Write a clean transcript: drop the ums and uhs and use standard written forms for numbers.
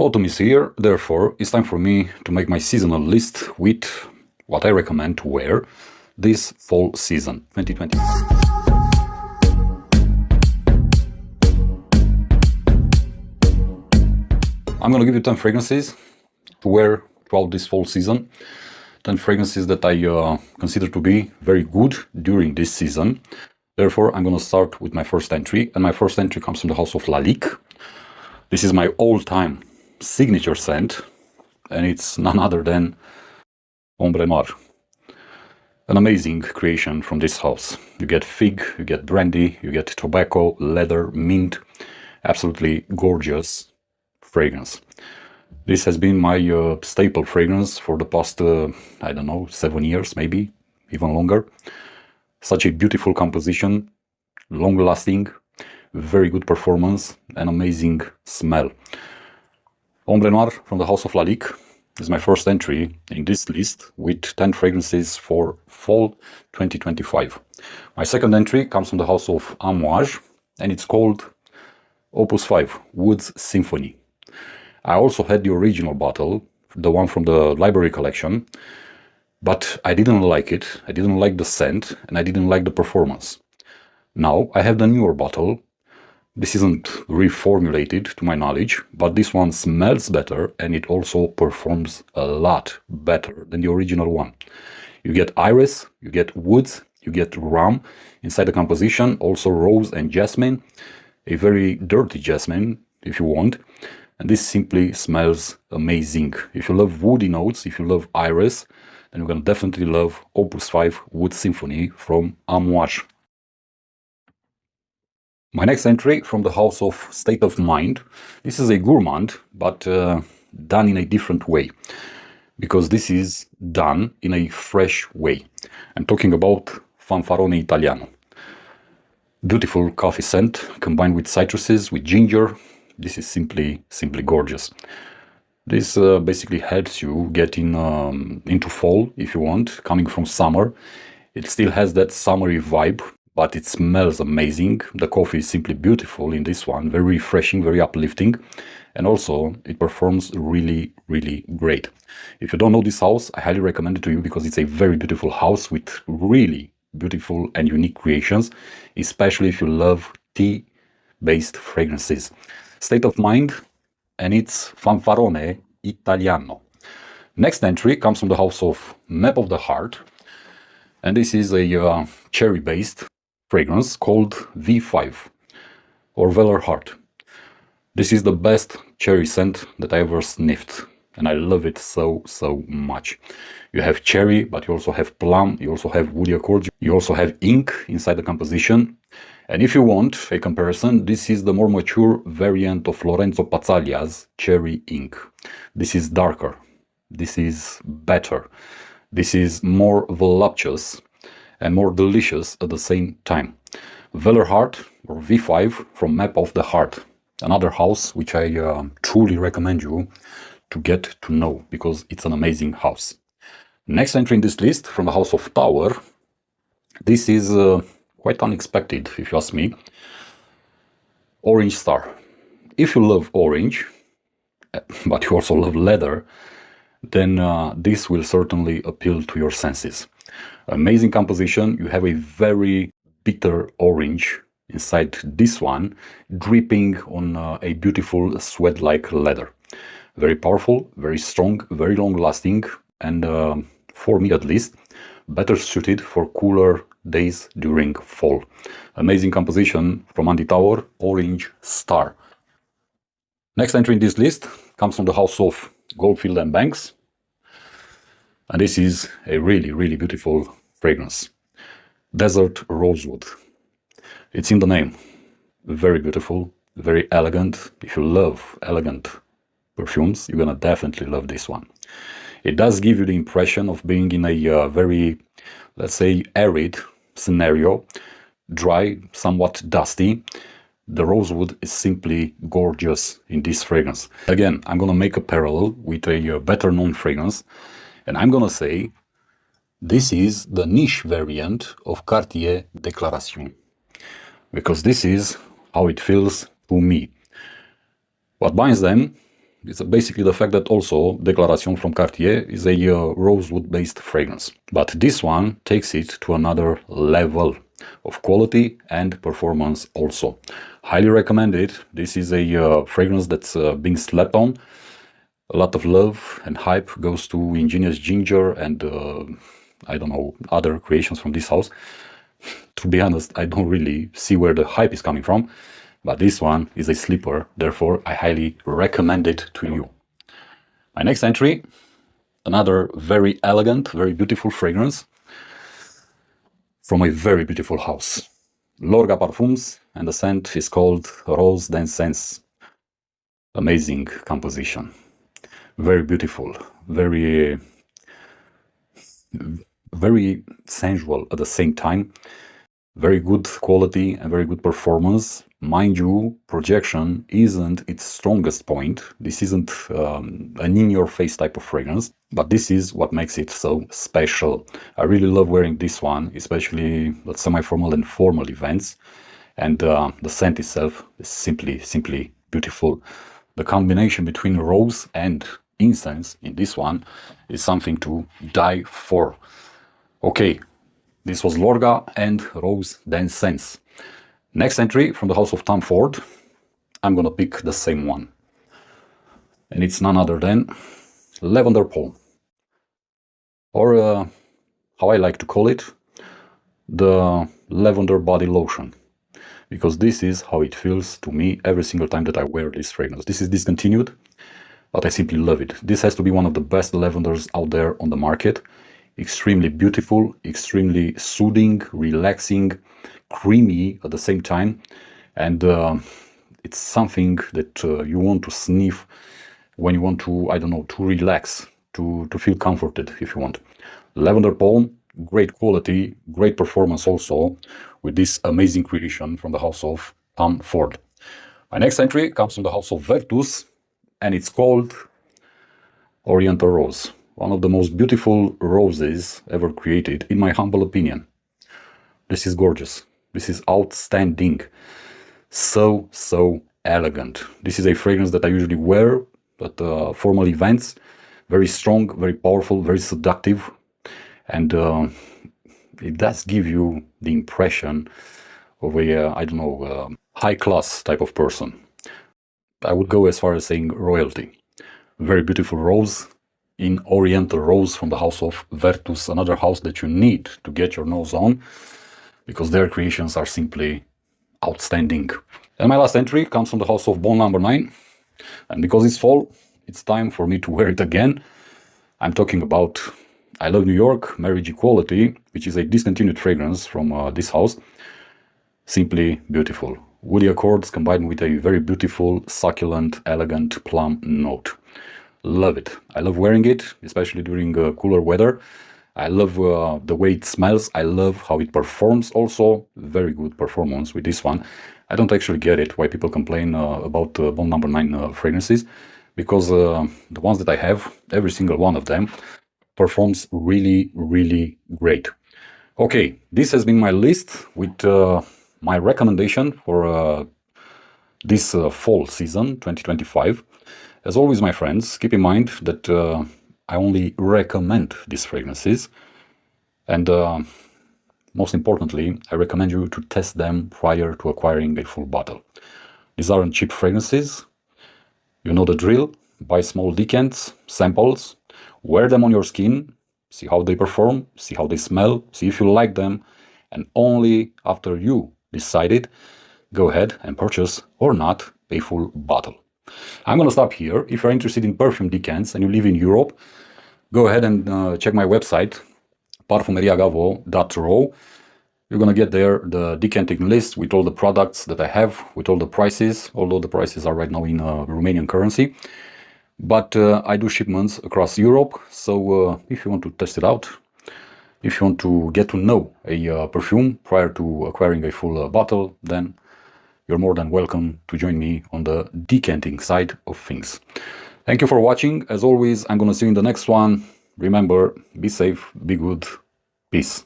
Autumn is here, therefore it's time for me to make my seasonal list with what I recommend to wear this fall season 2020. I'm gonna give you 10 fragrances to wear throughout this fall season. 10 fragrances that I consider to be very good during this season. Therefore, I'm gonna start with my first entry, and my first entry comes from the house of Lalique. This is my all-time signature scent, and it's none other than Ombre Noir. An amazing creation from this house. You get fig, you get brandy, you get tobacco, leather, mint. Absolutely gorgeous fragrance. This has been my staple fragrance for the past, I don't know, 7 years, maybe, even longer. Such a beautiful composition, long-lasting, very good performance, and amazing smell. Ombre Noir from the house of Lalique is my first entry in this list with 10 fragrances for fall 2025. My second entry comes from the house of Amouage, and it's called Opus 5, Woods Symphony. I also had the original bottle, the one from the library collection, but I didn't like it, I didn't like the scent, and I didn't like the performance. Now I have the newer bottle. This isn't reformulated to my knowledge, but this one smells better and it also performs a lot better than the original one. You get iris, you get woods, you get rum inside the composition, also rose and jasmine, a very dirty jasmine if you want. And this simply smells amazing. If you love woody notes, if you love iris, then you're gonna definitely love Opus 5 Wood Symphony from Amouage. My next entry from the house of State of Mind. This is a gourmand, but done in a different way, because this is done in a fresh way. I'm talking about Fanfarone Italiano. Beautiful coffee scent combined with citruses, with ginger. This is simply gorgeous. This basically helps you get into fall, if you want, coming from summer. It still has that summery vibe, but it smells amazing. The coffee is simply beautiful in this one, very refreshing, very uplifting, and also it performs really, really great. If you don't know this house, I highly recommend it to you because it's a very beautiful house with really beautiful and unique creations, especially if you love tea-based fragrances. State of Mind, and it's Fanfarone Italiano. Next entry comes from the house of Map of the Heart, and this is a cherry-based fragrance called V5 or Velar Heart. This is the best cherry scent that I ever sniffed, and I love it so much. You have cherry, but you also have plum, you also have woody accords, you also have ink inside the composition. And if you want a comparison, this is the more mature variant of Lorenzo Pazzaglia's cherry ink. This is darker, this is better, this is more voluptuous and more delicious at the same time. Velar Heart, or V5, from Map of the Heart. Another house which I truly recommend you to get to know, because it's an amazing house. Next entry in this list, from the house of Tower. This is quite unexpected, if you ask me. Orange Star. If you love orange, but you also love leather, then this will certainly appeal to your senses. Amazing composition. You have a very bitter orange inside this one, dripping on a beautiful sweat-like leather. Very powerful, very strong, very long-lasting, and for me at least, better suited for cooler days during fall. Amazing composition from Andy Tower, Orange Star. Next entry in this list comes from the house of Goldfield and Banks, and this is a really, really beautiful fragrance. Desert Rosewood. It's in the name. Very beautiful, very elegant. If you love elegant perfumes, you're gonna definitely love this one. It does give you the impression of being in a very, let's say, arid scenario, dry, somewhat dusty. The rosewood is simply gorgeous in this fragrance. Again, I'm gonna make a parallel with a better known fragrance, and I'm gonna say this is the niche variant of Cartier Declaration, because this is how it feels to me. What binds them It's basically the fact that also Declaration from Cartier is a rosewood-based fragrance. But this one takes it to another level of quality and performance also. Highly recommend it. This is a fragrance that's being slept on. A lot of love and hype goes to Ingenious Ginger and I don't know, other creations from this house. To be honest, I don't really see where the hype is coming from, but this one is a sleeper, therefore I highly recommend it to you. My next entry, another very elegant, very beautiful fragrance from a very beautiful house. Lorga Perfumes, and the scent is called Rose d'Incense. Amazing composition. Very beautiful, very sensual at the same time. Very good quality and very good performance. Mind you, projection isn't its strongest point. This isn't an in-your-face type of fragrance, but this is what makes it so special. I really love wearing this one, especially at semi-formal and formal events. And the scent itself is simply beautiful. The combination between rose and incense in this one is something to die for. Okay, this was Lorga and Rose d'Incense. Next entry from the house of Tom Ford. I'm gonna pick the same one. And it's none other than Lavender Palm. Or how I like to call it, the lavender body lotion. Because this is how it feels to me every single time that I wear this fragrance. This is discontinued, but I simply love it. This has to be one of the best lavenders out there on the market. Extremely beautiful, extremely soothing, relaxing, creamy at the same time. And it's something that you want to sniff when you want to, I don't know, to relax, to feel comforted if you want. Lavender Palm, great quality, great performance also with this amazing creation from the house of Tom Ford. My next entry comes from the house of Vertus, and it's called Oriental Rose. One of the most beautiful roses ever created, in my humble opinion. This is gorgeous. This is outstanding. So elegant. This is a fragrance that I usually wear at formal events. Very strong, very powerful, very seductive. And it does give you the impression of a, I don't know, high-class type of person. I would go as far as saying royalty. Very beautiful rose in Oriental Rose from the house of Vertus, another house that you need to get your nose on, because their creations are simply outstanding. And my last entry comes from the house of Bon number 9, and because it's fall, it's time for me to wear it again. I'm talking about I Love New York Marriage Equality, which is a discontinued fragrance from this house. Simply beautiful. Woody accords combined with a very beautiful, succulent, elegant plum note. Love it. I love wearing it, especially during cooler weather. I love the way it smells. I love how it performs also. Very good performance with this one. I don't actually get it why people complain about Bon number 9 fragrances, because the ones that I have, every single one of them, performs really great. Okay, this has been my list with my recommendation for this fall season 2025. As always, my friends, keep in mind that I only recommend these fragrances, and most importantly, I recommend you to test them prior to acquiring a full bottle. These aren't cheap fragrances. You know the drill. Buy small decants, samples, wear them on your skin, see how they perform, see how they smell, see if you like them, and only after you decide it, go ahead and purchase or not a full bottle. I'm going to stop here. If you're interested in perfume decants and you live in Europe, go ahead and check my website, parfumeriagavo.ro. You're going to get there the decanting list with all the products that I have, with all the prices, although the prices are right now in Romanian currency. But I do shipments across Europe, so if you want to test it out, if you want to get to know a perfume prior to acquiring a full bottle, then you're more than welcome to join me on the decanting side of things. Thank you for watching. As always, I'm going to see you in the next one. Remember, be safe, be good, peace.